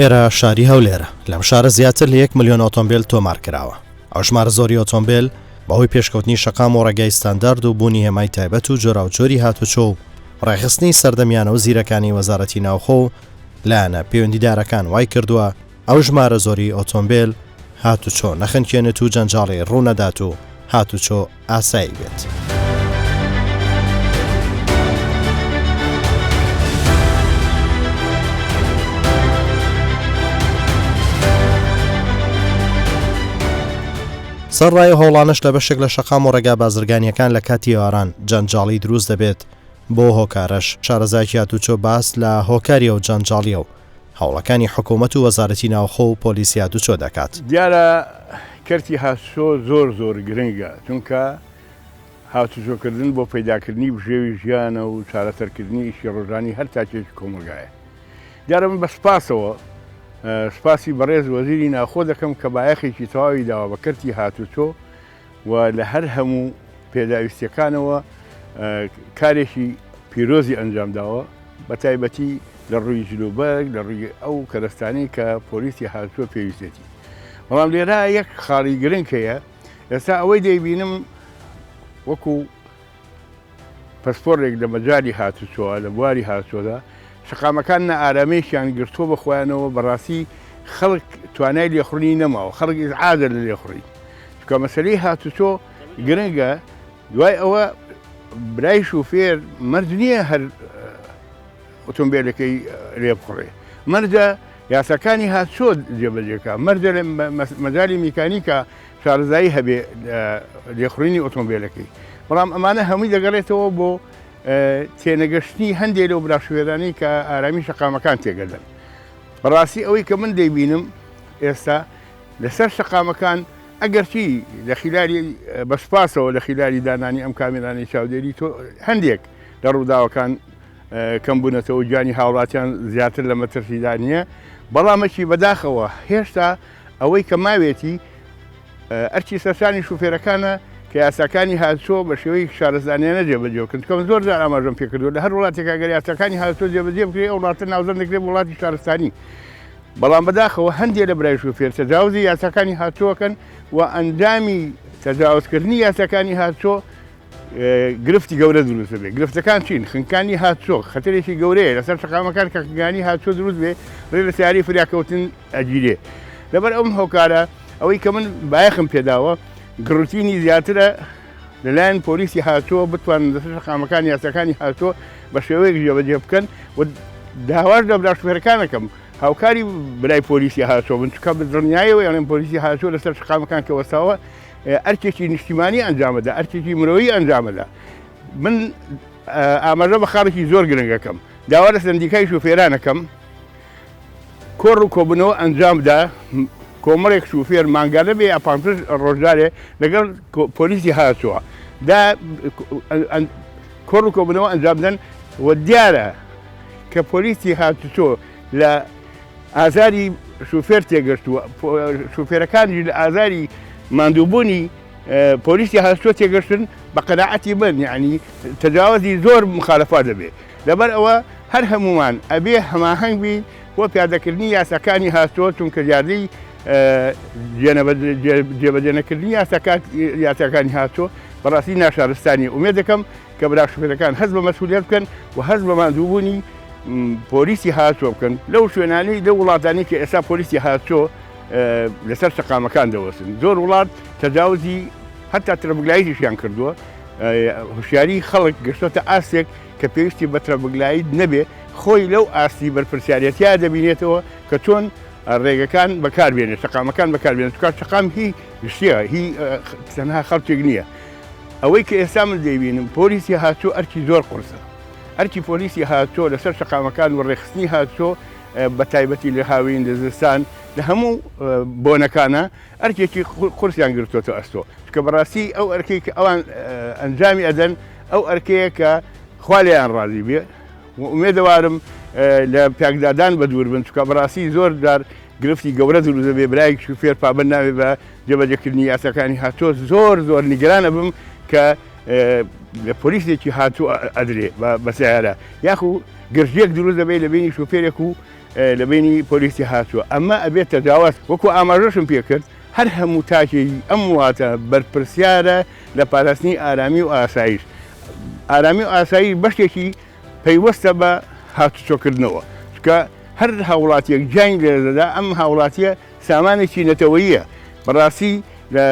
ئێرە شاری هەولێرە لەم شارە زیاتر لە 1 ملیۆن ئۆتۆمبیل تۆمار کراوە. ئەو ژمارە زۆری ئۆتۆمبیل بەهۆی پێشکەوتنی شەقام و ڕێگای ستاندارد و بوونی هێمای تایبەت و جۆراوجۆری هاتوچۆ و ڕێخستنی سەردەمیانە و زیرەکانی وەزارەتی ناوخۆ و لایەنە پەیوەندیدارەکان وای کردووە ئەو ژمارە زۆری ئۆتۆمبیل هاتوچۆ نەخنکێنێت و جەنجاڵی ڕوونەدات و هاتوچۆ ئاسایی بێت. سەرڕای هۆڵانش لە بەشێک لە شەقام و ڕێگا بازرگانیەکان لە کاتی ئێواران جەنجاڵی دروست دەبێت بۆ هۆکارەش شارەزایکی هاتوچۆ باس لە هۆکاری و جەنجاڵیە و هەوڵەکانی حکوومەت و وەزارەتی ناوخۆ و پۆلیسی هاتوچۆ دەکات. دیارە کەرتی هاتوچۆ زۆر گرنگە چونکە هاتوچۆکردن بۆ پەیداکردنی بژێوی ژیانە و چارەسەرکردنی ئیشی ڕۆژانی هەر تاکێکی کۆمەلگایە. دیارە من بە سپاسەوە سپاسی بەڕێز وەزیری ناوخۆ دەکەم کە بایەخێکی تەواوی داوە بە کەرتی هاتوچۆ و لە هەر هەموو پێداویستیەکانەوە کارێکی پیرۆزی ئەنجام داوە بە تایبەتی لە ڕووی جلوبەرگ لە ڕووی ئەو کەرەستانەی کە پۆلیسی هاتوچۆ پێویستێتی. بەڵام لێرە یەک خاڵی گرنگ هەیە ئێستا ئەوەی دەیبینم وەکو پەسپۆرێک لە مەجای هاتوچۆوە لە بواری هاتوچۆدا شەقامەکان ئارامەیەکیان گرتووە بەخۆیانەوە بەڕاستی خەڵک توانای لێخوڕنی نەماوە خەڵک عادە لە لێخوڕی چکە مەسەلەی هاتوچۆ گرنگە دوای ئەوە برای شوفێر مەرج نییە هەر ئۆتۆمبیلەکەی لێ بخڕێ مەرجە یاساکانی هاتوچۆ جێبەجێکە مەرجە لە مەجای میکانیکە شارەزایی هەبێ لێخوڕینی ئۆتۆمبیلەکەی بەڵام ئەمانە هەمووی دەگەڕێتەوە بۆ تێنەگەشتنی هەندێک لەو براشوێرانی کە ئارامی شەقامەکان تێگەدەن. بەڕاستی ئەوەی کە من دەیبینم ئێستا لەسەر شەقامەکان ئەگەرچی لە خیلالی بەسپاسەوە لە خیلالی دانانی ئەم کامێرانی چاودێری تۆ هەندێک لە ڕووداوەکان کەم بوونەتەوە گیانی هاوڵاتیان زیاتر لە مەترسیدا نییە بەڵامەکی بەداخەوە هێشتا ئەوەی کە ماوێتی ئەرچی سەرسانی شوفێرەکانە کە یاساکانی هاتوچۆ بە شێوەی شارەزانیانە جێبەجێکن کەم زۆر جار ئاماژەم پێکردو لە هەر وڵاتێکا گەر یاساکانی هاتوچۆ جێبەجێ بکرێت ئەو وڵاتە ناوزەند دەکرێت وڵاتی شارستانی بەڵام بەداخەوە هەندێک لە برای شوفێر تەجاوزی یاساکانی هاتوچۆکەن و ئەنجامی تەجاوزکردنی یاساکانی هاتوچۆ گرفتی گەورە دروست بێ گرفتەکان چین خنکانی هاتوچۆ خەتەرێکی گەورەیە لەسەر شەقامەکان کە خنکانی هاتوچۆ دروست بێ ڕێ لە سیاری فریاکەوتن ئەگیرێ لەبەر ئەم هۆکارە ئەوەی کە من بایەخم پێداوە گڕوتینی زیاترە لەلایەن پۆلیسی هاتوچۆ بتوانن لەسەر شەقامەکان یاساکانی هاتوچۆ بە شێوەیەک جێبەجێ بکەن و داواش لە براشوێرەکانەکەم هاوکاری برای پۆلیسی هاتوچۆ بن چکە بدڵنیایەوە یاڵێن پۆلیسی هاتوچۆ لەسەر شەقامەکان کە وەساوە ئەرکێکی نیشتیمانی ئەنجامەدا ئەرکێکی مرۆیی ئەنجامەدا من ئاماژە بە خاڵێکی زۆر گرنگەکەم داوا لە سندیکای شوفێرانەکەم کۆڕ و کۆبنەوە ئەنجامدا کۆمەڵێک شوفێر مانگانە بێ ئەپانتر ڕۆژدارێ لەگەڵ پۆلیسی هاتوچۆوە دا کۆڕ و کۆبنەوە ئەنجامدەن و دیارە کە پۆلیسی هاتوچۆ لە ئازاری شوفێر تێگەشتووە شوفێرەکانی لە ئازاری ماندووبوونی پۆلیسی هاتوچۆ تێگەشتن بە قەناعەتی من یعنی تەجاوزی زۆر مخالەفا دەبێت لەبەر ئەوە هەر هەمومان ئەبێ هەماهەنگ بین بۆ پیادەکردنی یاساکانی هاتوچۆ چونکە زیادەی جێبەجێنەکردنی یاساکانی هاتوچۆ بەڕاستی ناشارستانی ئومێد دەکەم کە برا شوفێرەکان هەست بە مەسئولیت بکەن و هەست بە ماندووبوونی پۆلیسی هاتوچۆ بکەن لەو شوێنانەی لە وڵاتانی کە ئێستا پۆلیسی هاتوچۆ لەسەر شەقامەکان دەوەستن زۆر وڵات تەجاوزی هەتا ترەبگلاییشیان کردووە هوشیاری خەڵک گەشتۆتە ئاستێک کە پێویستی بە ترەبگلایی نەبێ خۆی لەو ئاستی بەرپرسیارەتیا دەبینێتەوە کە چۆن ڕێگەکان بەکاربێنێت شەقامەکان بەکاربێنێت چکار شەقام هی شتێە هی تەنها خەڵکێک نییە ئەوەی کە ئێستا من دەیبینم پۆلیسی هاتوچۆ ئەرکی زۆر قورسە ئەرکی پۆلیسی هاتوچۆ لەسەر شەقامەکان و ڕێخستنی هاتوچۆ بە تایبەتی لە هاوین لە زستان لە هەموو بۆنەکانە ئەرکێکی قورسیان گرتوۆتە ئەستۆ چکە بەڕاستی ئەو ئەرکەی کە ئەوان ئەنجامی ئەدەن ئەو ئەرکەیە کە خوا لێیان ڕازی بێ ئومێدەوارم لە پیاکدادان بە دوور بن چکە بەڕاستی زۆر جار گرفتی گەورە دروست دەبێ برایەک شوفێر پابەند نابێ بە جێبەجێکردنی یاساکانی هاتوچۆ زۆر نیگەرانە بم کە لە پۆلیسێکی هاتووە ئەدرێ بە سیارە یاخو گرژێک دروست دەبێت لە بینی شوفێرێک و لە بینی پۆلیسی هاتووە ئەمە ئەبێت تەجاوز وەکو ئاماژەشم پێکرد هەر هەموو تاکێکی ئەم واتە بەرپرسیارە لە پاراستنی ئارامی و ئاسایش ئارامی و ئاسایی بەشێکی پەیوەستە بە هاتوچۆکردنەوە چکە هەر هاوڵاتیەک جیان لێدەدا ئەم هاوڵاتیە سامانێکی نەتەوەییە بەڕاستی لە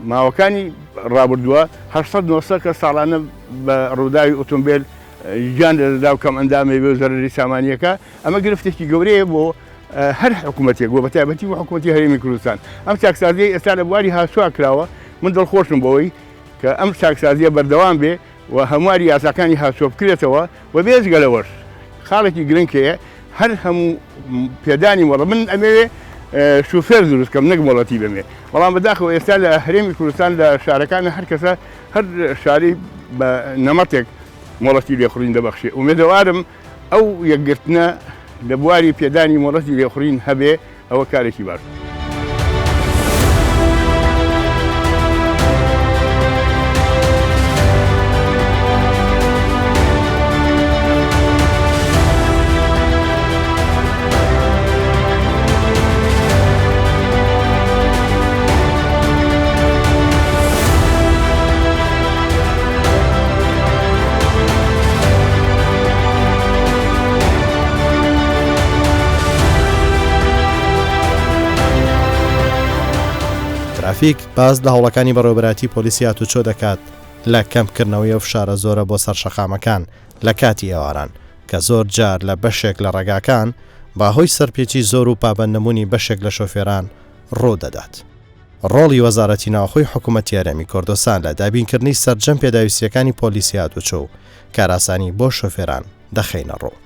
ماوەکانی ڕابردووە 800 کە ساڵانە بە ڕووداوی ئۆتۆمبیل گیان لەدەدا و کەم ئەندامێ بێ و زەرری سامانیەکە ئەمە گرفتێکی گەورەیە بۆ هەر حکوومەتێک بۆ بەتایبەتی و حکوومەتی هەرێمی کوردستان ئەم چاکسازیە ئێستا لە بواری هاتووە کراوە من دڵخۆشم بەوەی کە ئەم چاکسازیە بەردەوام بێ و هەمواری یاساکانی هاتووە بکرێتەوە و بێزگە لەوەش خاڵێکی گرنگەیە هەر هەموو پێدانی وەڵە من ئەمەوێ شوفێر دروستکەم نەک مۆڵەتی بمێ بەڵام بەداخەوە ئێستا لە هەرێمی کوردستان لە شارەکان هەر کەسە هەر شاری بە نەمەتێک مۆڵەتی لێخوڕین دەبەخشێ ومێدەوارم ئەو یەکگرتنە لە بواری پێدانی مۆڵەتی لێخوڕین هەبێ ئەوە کارێکی باش. ترافیک باز لە هەوڵەکانی بەڕێوەبەراتی پۆلیسی هاتوچۆ دەکات لە کەمکردنەوەی و فشارە زۆرە بۆ سەر شەقامەکان لە کاتی ئێواران کە زۆر جار لە بەشێک لە ڕێگاکان باهۆی سەرپێکی زۆر و پابەندنمونی بەشێک لە شۆفێران ڕوو دەدات. ڕۆڵی وەزارەتی ناوخۆی حکوومەتی هەرێمی کوردستان لە دابینکردنی سەرجەم پێداویستیەکانی پۆلیسی هاتوچۆ و کاراسانی بۆ شۆفێران دەخەینە ڕوو.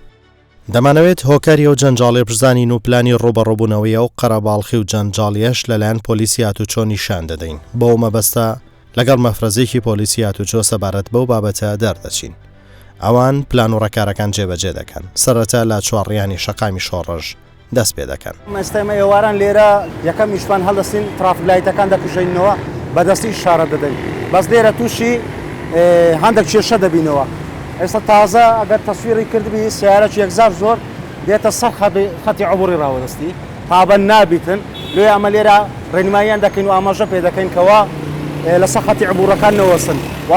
دەمانەوێت هۆکاری و جەنجاڵی بزانین و پلانی ڕوبەڕۆبوونەوەیە و قەرەباڵخی و جەنجاڵیەش لەلایەن پۆلیسی هاتوچۆ نیشان دەدەین بۆ مەبەستە لەگەڵ مەفرەزێکی پۆلیسی هاتوچۆ سەبارەت بەو بابەتە دەردەچین. ئەوان پلان و ڕێکارەکان جێبەجێ دەکەن سەرەتا لە چوارڕیانی شەقامی شۆڕژ دەست پێ دەکەن. ئێستامە ئێواران لێرە یەکەم میشمان هەڵدەستین ترافیکلایتەکان دەکوژێنەوە بەدەستی شارە دەدەین بەس لێرە تووشی هەندێک کێشە دەبینەوە. ئێستا تازە ئەگەر تەسویری کردبی سیارەی یەکزار زۆر دێتە سەر خەتی عبوری ڕاوەدەستی پابەند نابیتن لێ ئەمە لێرە ڕێنماییان دەکەین و ئاماژە پێ دەکەین کەوا لەسەر خەتی عبورەکان نەوەسن و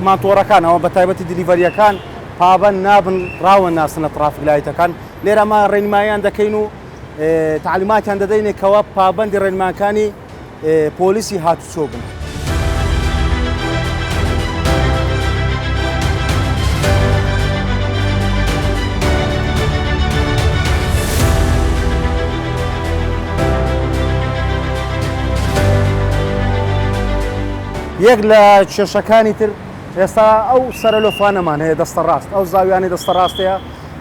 ماتۆڕەکانەوە بە تایبەتی دیلیڤەریەکان پابەند نابن ڕاوە ناسنە ترافیکلایتەکان لێرە ئەمە ڕێنماییان دەکەین و تعلیماتیان دەدەینێ کەوا پابەندی ڕێنماکانی پۆلیسی هاتوچۆ بن. یەک لە کێشەکانی تر ئێستا ئەو سەرۆلۆفانەمان هەیە دەستە ڕاست ئەو زاویانی دەستە ڕاستەیە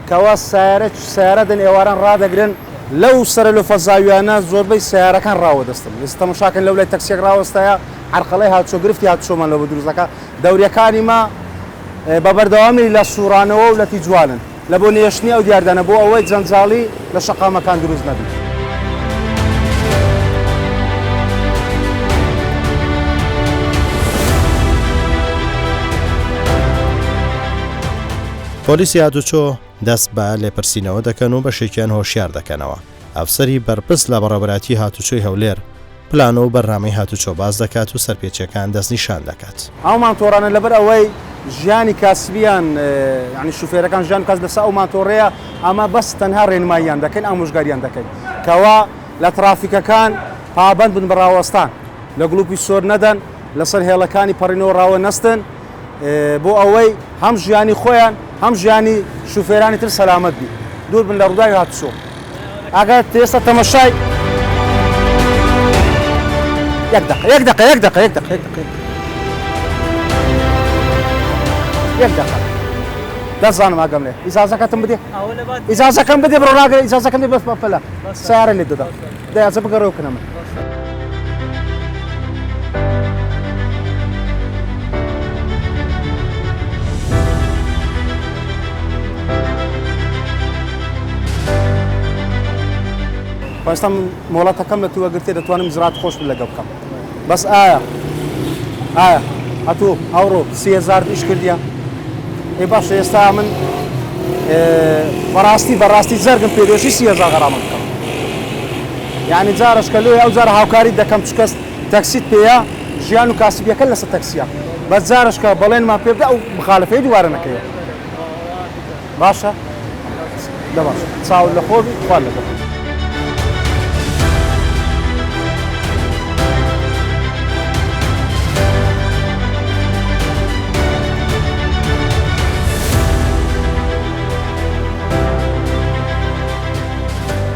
کەوا سیارەدن ئێواران ڕادەگرن لەو سەرۆلۆفە زاویانە زۆربەی سیارەکان ڕاوەدەستن ئێستا مشاکن لەو لای تەکسیەک ڕاوەستایە عەرقەڵەی هاتوچۆ گرفتی هاتوچۆمان لەوە دروستەکە دەوریەکانی ما بە بەردەوامی لە سوورانەوە و لە تیجوانن لە بۆ نێشتنی ئەو دیاردانە بۆ ئەوەی جەنجاڵی لە شەقامەکان دروست نەبێت. پۆلیسی هاتوچۆ دەست بە لێپرسینەوە دەکەن و بەشێکیان هۆشیار دەکەنەوە. ئەفسەری بەرپرس لە بەڕێوەبەراتی هاتوچۆی هەولێر پلان و بەرنامەی هاتوچۆ باز دەکات و سەرپێچیەکان دەستنیشان دەکات. ئەو ماتۆڕانە لەبەر ئەوەی ژیانی کاسبیان ینی شوفێرەکان ژیان کەس لەسەر ئەو ماتۆڕەیە ئەمە بەس تەنها ڕێنماییان دەکەین ئامۆژگاریان دەکەین کەوا لە ترافیکەکان پابەند بن بە ڕاوەستان لە گڵوپی سۆر نەدەن لەسەر هێڵەکانی پەڕینەوە ڕاوە نەستن بۆ ئەوەی هەم ژیانی خۆیان هەم ژیانی شوفێرانی تر سەلامەت بی دوور بن لە ڕووداوی هاتوچۆ. ئەگەر ئێستا تەمەشای یەک دقە دەزانم ئاگەم لێ ئیجازەکەتم بدێ ئیجازەکەم بدێ بڕۆ ناگەێ ئیجازەکەم دێ بەس بەپەلە سیارە لێ دەدا دەیازە بگەڕێوکەنە من. ئێستا مۆڵەتەکەم لە تووەگرتێ دەتوانم زراعت خۆش لەگە بکەم بەس ئایا هەتوو ئەوڕۆ 30,000 ئیش کردیە ئێ باشە ئێستا من بەڕاستی زەرگم پێدۆشی 30,000 غەرامە بکەم. یعنی جارش کە لێ ئەو جارە هاوکاری دەکەم چ کەس تەکسیت پێیە ژیان و کاسبیەکە لەسەر تەکسیە بەس جارش کە بەڵێنمان پێ بدە ئەو مخالفەی دووارە نەکەوێت. باشە دەباشە چاو لە خۆبی خوا لەگەڵ.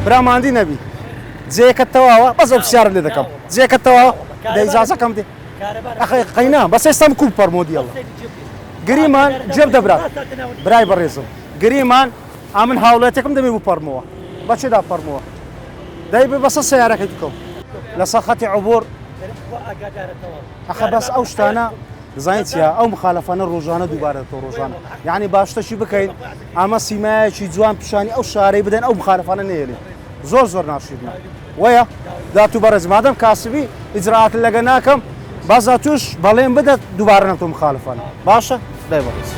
براماندی نەبی جێیەکەت تەواوە بەس ئەو پرسیارت لێ دەکەم جێیەکەت تەواوە دە ئیجازەکەم دێ قەینا بەس ئێستام کوب پەرمۆدیەڵە گریمان جێب دەبرات برای بەڕێزم گریمان ئامن هاوڵاتێکم دەبێ بوو پەرمەوە بەچێدا پەرمەوە دەی بێ بەسە سەیارەکەی بکەم لەسەر خەتی عوبۆر ئەخە بەس ئەو شتانە زانیت چیە ئەو مخالەفانە ڕۆژانە دووبارە تۆ ڕۆژانە یعنی باشتەشی بکەین ئەمە سیمایەکی جوان پیشانی ئەو شارەی بدەن ئەو مخالەفانە نێڵێ زۆر ناشیدنە وەیە داتوو بەڕێز مادەم کاسبی ئیجراعات لەگە ناکەم بازا توش بەڵێن بدەت دووبارە نەتۆ مخالەفانە باشە دای بەڕێز.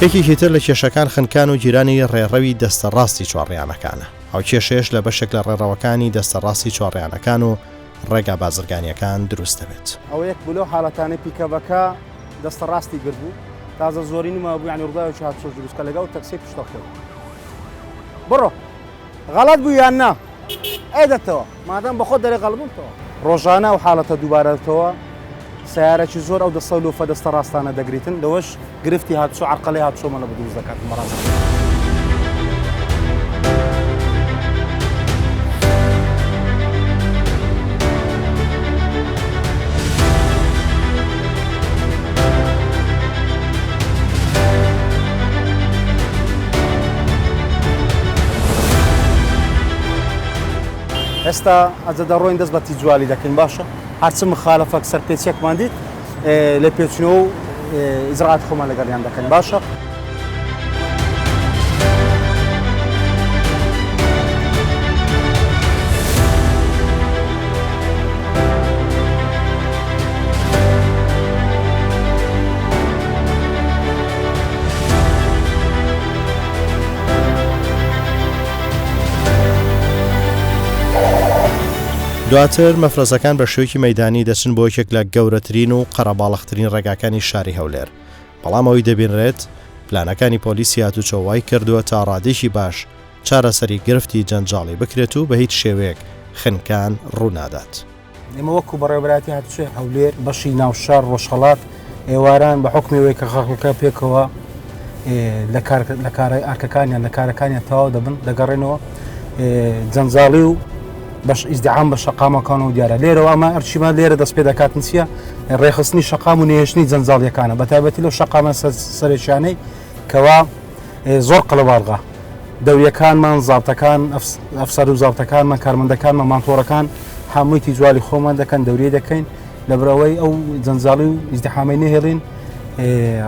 یەکێکی تر لە کێشەکان خنکان و گیرانی ڕێڕەوی دەستە ڕاستی چوارڕیانەکانە. ئەو کێشەیەش لە بەشێک لە ڕێڕەوەکانی دەستە ڕاستی چوارڕیانەکان و ڕێگا بازرگانیەکان دروست دەبێت. ئەو یەک بلۆ حاڵەتانی پیکەبەکە دەستە ڕاستی گربوو تازە زۆری نما بوو ینی ڕداوی هات چۆ دروستکە لەگەڵ تەکسی پشتەخۆ بڕۆ غەڵەت بوو یان نا ئەیدەتەوە مادەم بە خۆت دەرێ غەڵبووتەوە ڕۆژانە ئەو حاڵەتە دووبارەتەوە سیارەکی زۆر ئەو دەسە لۆفە دەستە ڕاستانە دەگریتن لەوەش گرفتی هاتچۆ عەرقەڵی هاتچۆمەڵە بە دروست دەکات مەڕاست. ئێستا ئەجە دەڕۆین دەست بە تیجوالی دەکەین باشە هەرچ مخالەفەک سەرپێچێکمان دیت لە پێچنەوە و ئیجراعات خۆمان لەگەڵیان دەکەین باشە. دواتر مەفرەزەکان بە شوێکی مەیدانی دەچن بۆ یەکێک لە گەورەترین و قەرەباڵغترین ڕێگاکانی شاری هەولێر. بەڵام ئەوەی دەبینرێت پلانەکانی پۆلیسی هاتوچۆوای کردووە تا ڕادێکی باش چارەسەری گرفتی جەنجاڵی بکرێت و بە هیچ شێوەیەک خنکان ڕوونادات. ئێمە وەکو بەڕێوەبەراتی هاتوچۆی هەولێر بەشی ناوشار ڕۆژهەڵات ئێواران بە حکمەوەی کە خەڵکەکە پێکەوە لە کارە ئارکەکانیان لە کارەکانیان تەواو دەبن دەگەڕێنەوە جەنجاڵی و باش ئیزدعام بە شەقامەکان و دیارە لێرەوە ئەمە ئەرچیمان لێرە دەست پێ دەکاتن چییە ڕێخستنی شەقام و نێشتنی جەنجاڵیەکانە بە تایبەتی لەو شەقامە سەرێکیانەی کەوا زۆر قەڵەباڵغا دەوریەکانمان زاڵتەکان ئەفسەر و زاڵتەکانمان کارمەندەکانمان مانتۆڕەکان هەمووی تیجوالی خۆمان دەکەن دەوریە دەکەین لەبرەوەی ئەو جەنجاڵی و ئیزدحامی نەهێڵین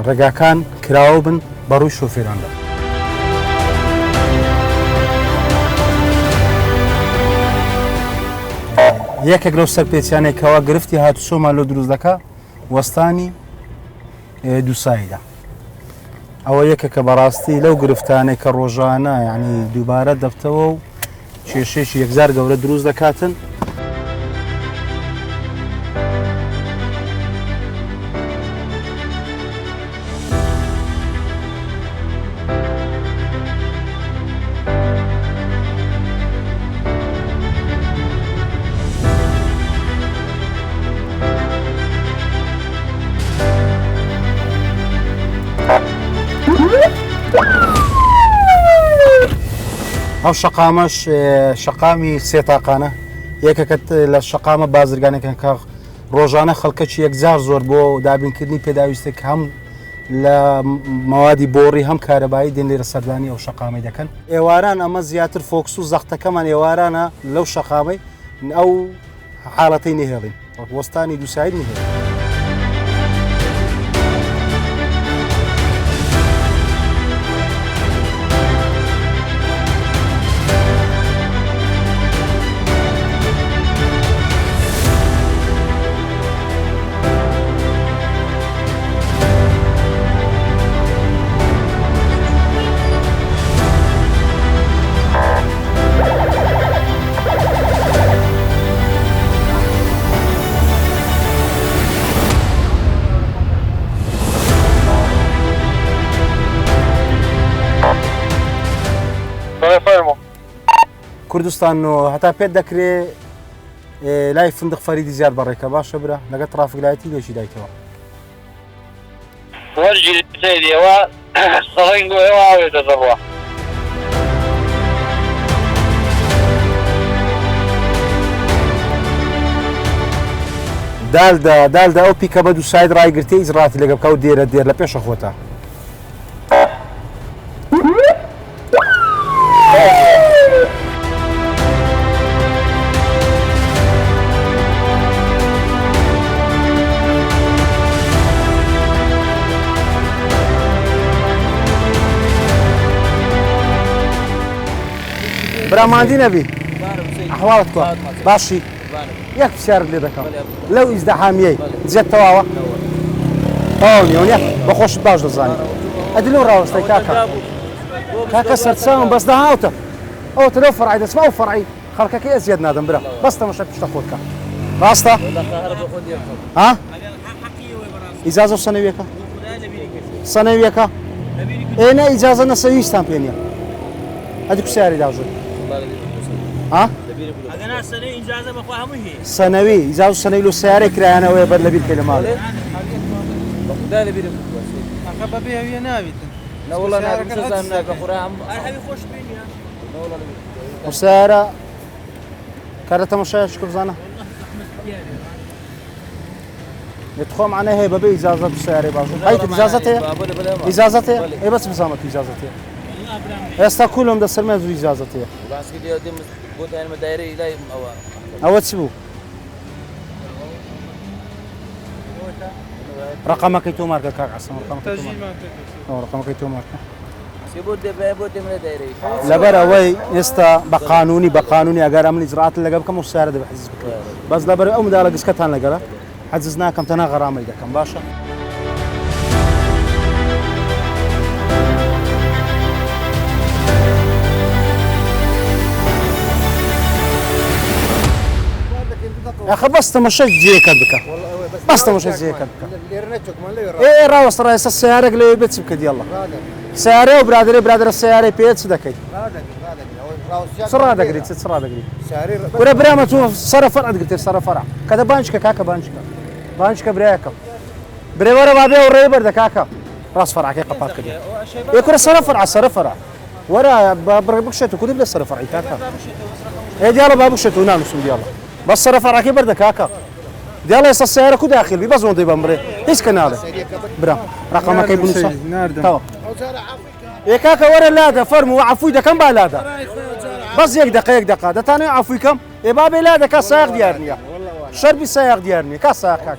ڕێگاکان کراوە بن بەڕووی شۆفێراندا. یەکێک لەو سەرپێچیانێکەوە گرفتی هاتوچۆمان لە دروست دەکا وەستانی دووساییدا ئەوە یەکێکە بەڕاستی لەو گرفتانێک کە ڕۆژانە یعنی دووبارە دەفتەوە و کێشێشی یەکجار گەورە دروست دەکاتن. ئەو شەقامەش شەقامی سێتاقانە یەکەکەت لە شەقامە بازرگانێکن کە ڕۆژانە خەڵکەکی یەکجار زۆر بۆ دابینکردنی پێداویستێک هەم لە مەوادی بۆڕی هەم کارەبایی دێن لێرە سەردانی ئەو شەقامی دەکەن. ئێواران ئەمە زیاتر فۆکس و زەختەکەمان ئێوارانە لەو شەقامی ئەو حاڵەتەی نهێڵین وەستانی دووسایی نهێڵین. کوردستان هەتا پێت دەکرێت لای فندق فەریدی زیاد بەڕێکە باشە برا لەگە ترافیکلایەتی لێشی دایتەوە وەرجی سێدیەوە سەڵنگۆەوە ئاوێتە دەڕوە دالدا ئەو پیکە بە دوو ساید ڕایگرتی ئیزراتی لەگە بکە و دێرە دێر لە پێشە خۆتە براماندی نەبی ئەحواڵت کۆ باشی یەک پرسیارت لێ دەکەم لەو ئیزدەحامیەی جێت تەواوە تەواو نییە بەخۆشت باش دەزانی ئەدی لەو ڕاوەستای کاکە سەرچاوم بەس دەهاوتە ئەوتە لەو فەرعی دەچمە ئەو فەرعی خەڵکەکەی ئەزیەت نادەم برا بەس تەماشا پشتە خۆت کە ڕاستە ها ئیجازە و سەنەویەکە سەنەویەکە ئێنە ئیجازە نەسەویستان پێ نییە ئەدی پرسیاری داژێت ها سنوي إجازة سنوي لو سيارة كراهنا ويبر لبير كلمة ده لبير أخبر بيها ويا نابت لا والله أنا بنسى أنك أخورهم أرحبي خوش بيني لا والله لبير وسيارة كارت مشاية شكر زانا يدخل معنا هي ببي إجازة بالسيارة باشو هاي إجازتها إجازتها إيه بس بسامك إجازتها هستا كلهم ده سلمان زو إجازتها بس كده دي قلت أنا مدايري لا أو تسبو رقمك يتو ماركة كاك عصام رقمك يتو ماركة سيبود من دايري لبر أوي يستا بقانوني أجر أمن إجراءات اللي قبل كم مسيرة ده بحجز بكرة بس لبر أم ده لقيس كتان لقلا حجزنا كم تنا غرامة إذا كم باشا يا أخي بس تمشيت جيك بك بس تمشيت جيك بك إيه راوس رئيس السيارة اللي بيتسبك دي الله سيارة وبرادر السيارة بيتس دكي سرعة دقري سرعة دقري ولا برامة تو صرف فرع قلت صرف فرع كذا بانشكا كاكا بانشكا بريكا بريورا بابي وريبر دكاكا راس فرع كي قبات كده يكون صرف فرع ورا بابكشتو كل بلا صرف فرع كاكا إيه ديالا بابكشتو نانو سو ديالا بس صرف فرع كي بردك كاكا ديالا يصل السيارة كو داخل بيبزون دي بمري ايش كناله برا رقمك يبنص تمام يا كاكا ورا لادا فرمو عفوي ده كم بالادا بس يك دقيقة ده تاني عفوي كم يا بابي لادا كسائق ديارني شربي سائق ديارني كسائق كاكا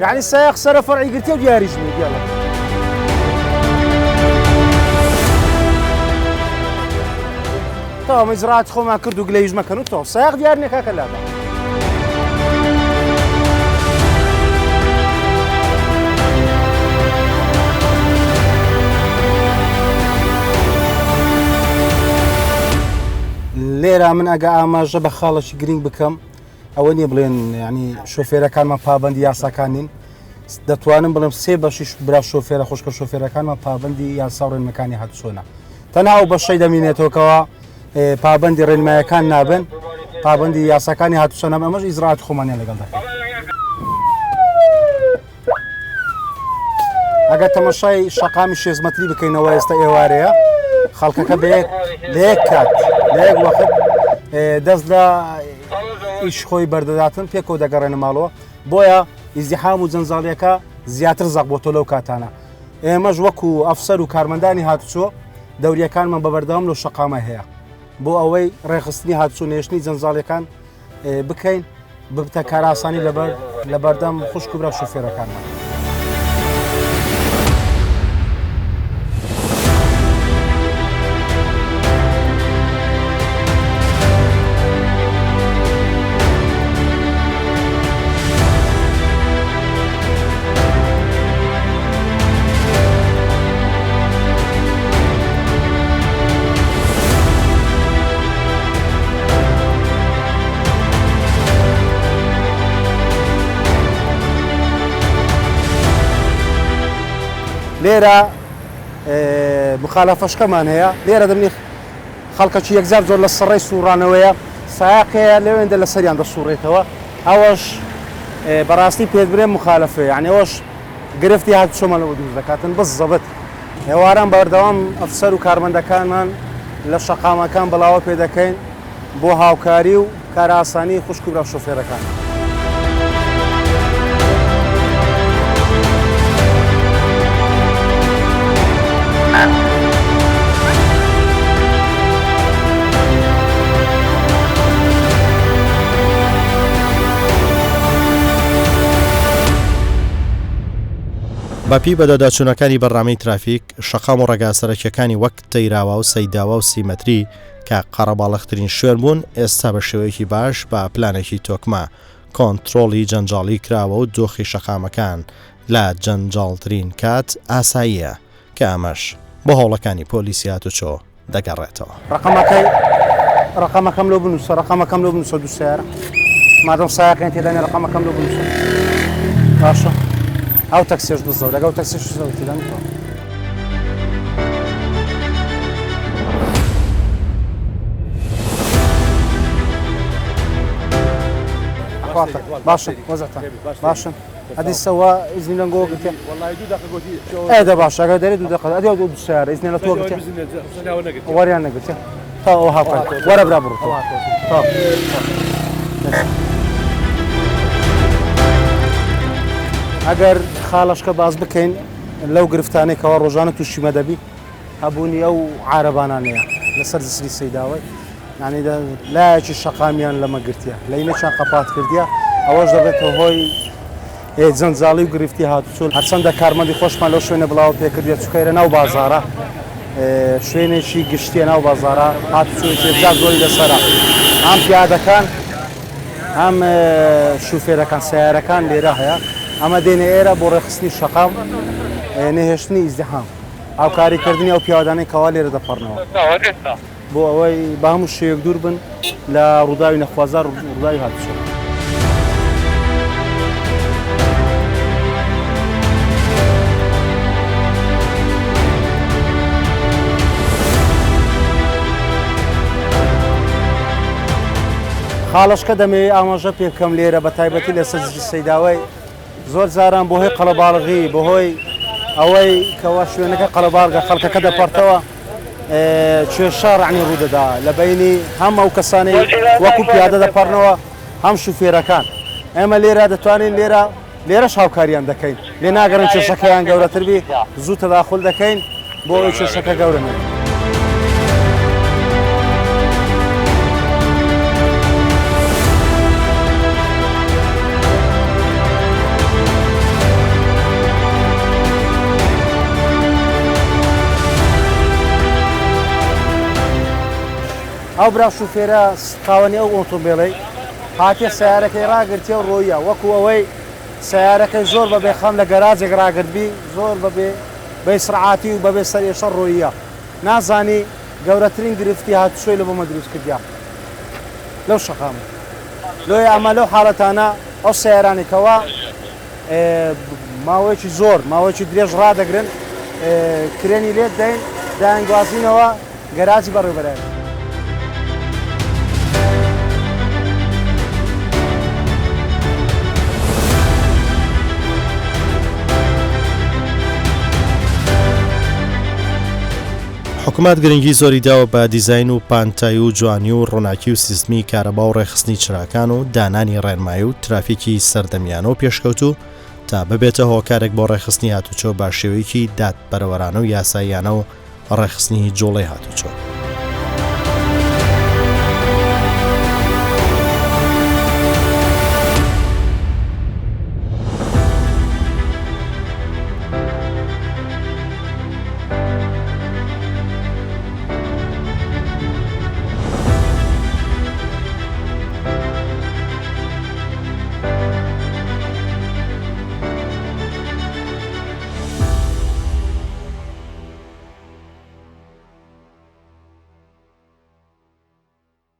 يعني السائق صرف فرعي قلت له دياري جميل يلا تو مزرعة خو ما كردو قليج ما كانوا تو سائق ديارني كاكا لادا ليرة من أجا ما جب خالش جرين بكم أولي بلين يعني شوفيرة كان ما بابندي ياسا كانين دتوانم بلين سيبش برا شوفيرة خوش كشوفيرة كان ما بابندي يا صار المكاني هاد سونا تناو بالشيء دمينه توكوا بابندي رين ما كان نابن بابندي ياسا كاني هاد سونا ما مش إجراءات خمانية لقال ده أجا تمشي شقام الشيز متري بكينا ويستا إيواريا خلقك بيك ليكات ليك وقت دزلا إيش خوي برداتن بيكو دقرن مالو بويا ازدحام وزنزاليكا زياتر زغبوتو لو كاتانا مج وكو أفسر وكارمنداني هاتشو دوريا كان من ببردام لو شقامة هي بو أوي ريخصني هاتشو نيشني زنزاليكان بكين ببتا كاراساني لبردام خوش كبرا شوفيرا كان ليرة مخالفة كمان هي ليرة دمني خەڵکەکی یەکجار زۆر لە سڕی سوڕانەوەیە سایقەیە لەوێندە لە سەریان دەسوڕێتەوە ئەوەش بەڕاستی پێت برێ مخالفە یعنی ئەوەش گرفتی هات چۆمە لەوە دوور دەکاتن بەس زەبەت هێواران بەردەوام ئەفسەر و کارمەندەکانمان لە شەقامەکان بڵاوە پێ دەکەین بۆ هاوکاری و کاراسانی خوشک و برا شۆفێرەکان. باپی بەدەداچوونەکانی بەڕامەی ترافیک شەقام و ڕێگاسەرەکیەکانی وەک تەیراوە و سەیداوە و سیمەتری کە قەرەباڵغترین شوێن بوون ئێستا بە شێوەیەکی باش بە پلانێکی تۆکمە کۆنتترۆڵی جەنجاڵی کراوە و دۆخی شەقامەکان لە جەنجاڵترین کات ئاساییە کە ئەمەش بە هەوڵەکانی پۆلیسی هاتوچۆ دەگەڕێتەوە. ڕقەمەکەم لۆ بنووسە ڕقەمەکەم لۆ بنووسە دوو سیارە مادەم سایەکەیان تێدانێ ڕقەمەکەم لۆ بنووسە باشە ئەو تەکسێش دزەوە لەگەڵ تەکسیش زەوە تێدانێتەوە. باشن وەزەتە باشن ئەدی سەوا ئیزنی لەنگۆ گوتێ ئێدە باش ئەگەر دەرێت دوو دقەت ئەدی دوو سیارە ئیزنی لە تۆ گوتێ وەریان نەگوتێ تا ئەو هاوکات وەرە برا بڕۆ ئەگەر خاڵەشکە باز بکەین لەو گرفتانێکەوە ڕۆژانە تووشیمە دەبی هەبوونی ئەو عارەبانانەیە لەسەر زسری سەیداوای یعنی لایەکی شەقامیان لەمە گرتیە لەینەچیان قەپات کردیە ئەوەش دەبێتەوە هۆی جەنجاڵی و گرفتی هاتوچۆ هەرچەندە کارمەندی خۆشمان لەو شوێنە بڵاو پێکردێت چکەیرە ناو بازارە شوێنێکی گشتیە ناو بازارە هاتوچۆ زۆری لەسەرە ئەم پیادەکان ئەم شوفێرەکان سیارەکان لێرە هەیە ئەمە دێنە ئێرە بۆ ڕێخستنی شەقام نەهێشتنی ئیزدیحام هاوکاریکردنی ئەو پیادانەی کەوا لێرە دەپەڕنەوە بۆ ئەوەی بە هەموو شێوەیەک دوور بن لە ڕووداوی نەخوازار ڕووداوی هاتوچۆ. خاڵشکە دەمەوێت ئاماژە پێ بکەم لێرە بە تایبەتی لە سەرزی سەیداوای زۆر جاران بۆ هۆی قەڵەباڵغی بەهۆی ئەوەی کەوا شوێنەکە قەڵەباڵگە خەڵکەکە دەپەڕتەوە کێشە ڕعنی ڕوودەدا لە بینی هەم ئەو کەسانی وەکو پیادە دەپەڕنەوە هەم شوفێرەکان ئێمە لێرە دەتوانین لێرەش هاوکاریان دەکەین لێ ناگەڕن کێشەکەیان گەورەتر بی زوو تەداخل دەکەین بۆ ئەوی کێشەکە گەورە نێت. ئەو برا شوفێرە قاوەنی ئەو ئۆتۆمبیڵەی هاتیە سیارەکەی ڕاگرتیە و ڕۆیە وەکو ئەوەی سیارەکەی زۆر بەبێ خەم لە گەراجێک ڕاگرتبی زۆر بەبێ سرعاتی و بەبێ سەرێشە ڕۆیە نازانی گەورەترین گرفتی هاتوچۆی لە بۆمە دروست کردیا لەو شەقامە لۆی ئەمە لەو حاڵەتانە ئەو سیارانێکەوە ماوەیەکی زۆر ماوەیەکی درێژ ڕادەگرن کرێنی لێت دەین دایانگوازینەوە گەراجی بەڕێوەبەرایە. حکوومەت گرنگی زۆری داوە بە دیزاین و پانتایی و جوانی و ڕووناکی و سیستمی کارەبا و ڕێخستنی چراکان و دانانی ڕێنمایی و ترافیکی سەردەمیانە و پێشکەوتو تا ببێتە هۆکارێک بۆ ڕێخستنی هاتوچۆ بە شێوەیەکی دادبەرەوەرانە و یاساییانە و ڕێخستنی جوڵەی هاتوچۆ.